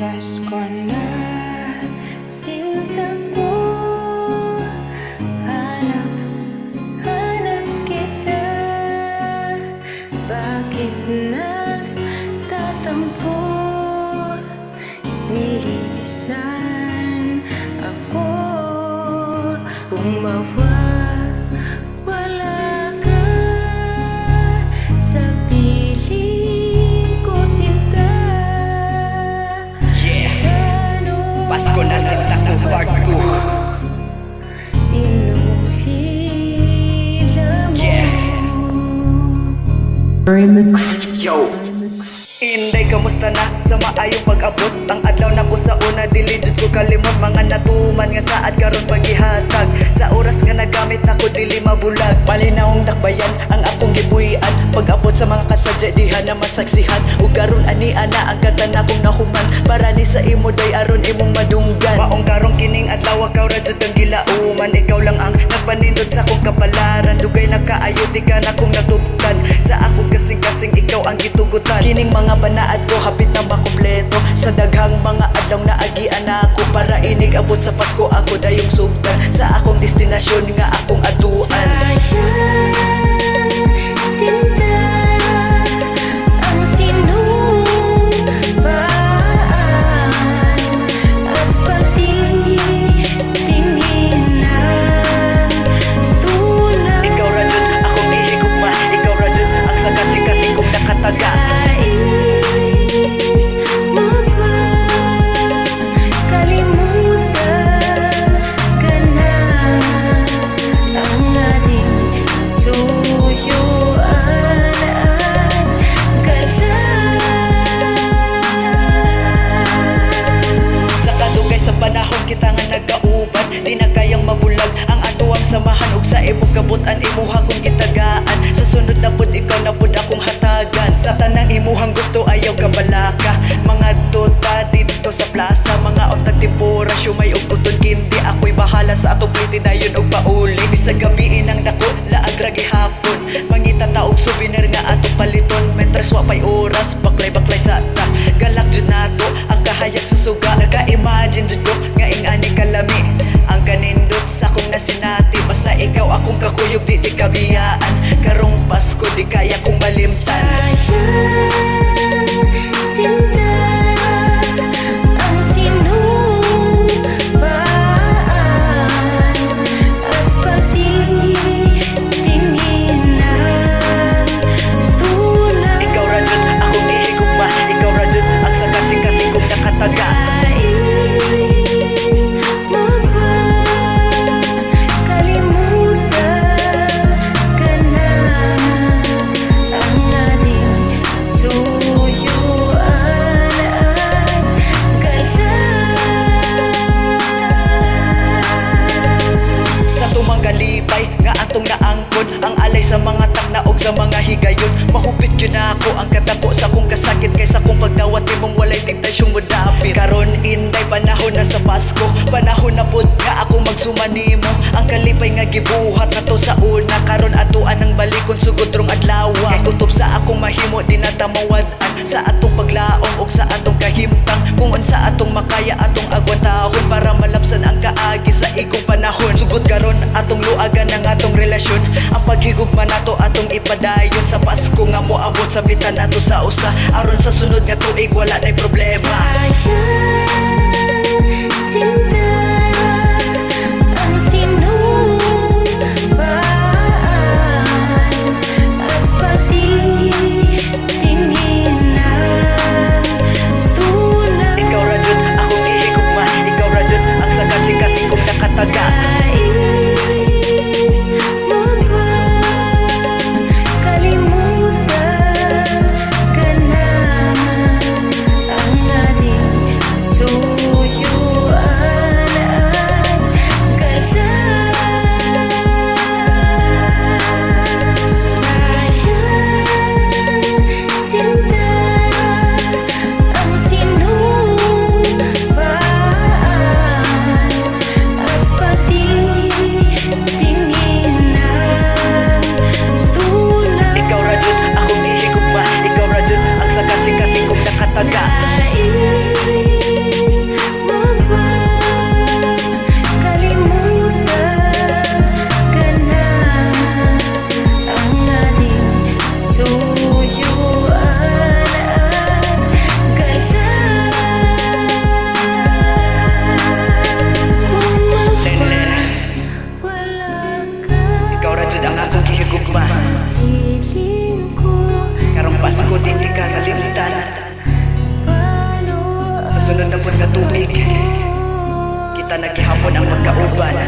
Pasko na, sinta ko. Hanap, hanap kita. Bakit nagtatampo? Nilisan ako. Wala ka sa piling ko, sinta. Pasko na, sinta ko, Pasko. Inulila mo. Yo! Inday, kamusta na? Sa maayong pag-abot. Ang adlaw na ko sa una, diligid ko kalimot. Mga natuman nga saad karon paghihatag. Sa oras nga nagamit na ko, dili mabulag. Malinawong dakbayan, ang akong gibuhian. Pag-abot sa mga kasadya, diha na masaksihan. Ug karon ani ana ang katan akong nahuman. Para ni sa imo day aron imong madunggan. Maong karong kining adlaw, kaw radyot ang gilauman. Ikaw lang ang nagpanindot sa akong kapalaran. Dugay na kaayo, di ka na kong natuptan. Sa akong kasing-kasing, ikaw ang gitugutan. Kining mga banaad ko, hapit na makumpleto. Sa daghang mga adlaw na agian ako. Para inig abot sa Pasko, ako dayong sugdan. Sa akong destinasyon nga akong atuan. Sinta, ang sinubaan at pagtingin ng tulad. Ikaw radyon, akong ihigugma. Ikaw radyon, ang sakat-sikating kong nakataga. Nais mo ba kalimutan ka na ang ating suyuan at galang? Sa kadugay sa panahon kita nga nagkauban. Di na kayang mabulag ang atuang samahan. Ug sa imong kabutan, imuha kong gitagaan. Sa sunod na pud, ikaw na pud akong hatagan. Sa tanang imuhang gusto, ayaw ka balaka. Mga tota dito sa plaza. Mga ontag tempura, syumay ug uton kindi. Ako'y bahala sa atong pliti dayon og pauli. Bisag gabiin ang dako, laag ra gihapon. Mangita taog souvenir nga atong paliton. Mentras wa pay oras, baklay-baklay sa ta. Galak jud nato ang kahayag sa suga. Naka-imagine jud ko nga ingani kalami. Ang kanindot sa akong nasinati. Basta ikaw akong kakuyog, di kabiyaan. Karong Pasko, di kaya kong malimtan. Sinta, ang sinubaan at pagtingin ng tulad. Ikaw radyon, akong ihigugma. Ikaw radyon, ang sakat-sikating kong nakataga. Nais mo ba kalimutan ka na ang ating suyuan at galang? Sa tumang galipay nga atong naangkon. Ang alay sa mga taknaog sa mga higayon. Mahupit yun ako ang katako sa kong kasakit. Kaysa kong pagdawat imong walay tigtasyong mudapit. Karon inday, panahon na sa Pasko. Panahon na pud nga ako magsumanimo. Ang kalipay nga gibuhat na to sa una. Karon atuan ang balikon sugod rong adlaw. Kay kutob sa akong mahimo, di na tamawadan. Sa atong paglaom o sa atong kahimtang. Kung unsa atong makaya atong agwatahon. Para malapsan ang kaagi sa ikong panahon. Sugod karon atong luagan ng atong relasyon. Ang paghigugma nato atong ipadayon. Sa Pasko nga moabot sa bitan nato sa usa. Aron sa sunod nga tuig wala na'y problema. Sinta, ang sinubaan at pagtingin ng tulad. Ikaw radyon, akong ihigugma. Ikaw radyon, ang sakat-sikating kong nakataga. Nais mo ba kalimutan ka na ang ating ta nagihapon ang magkauban.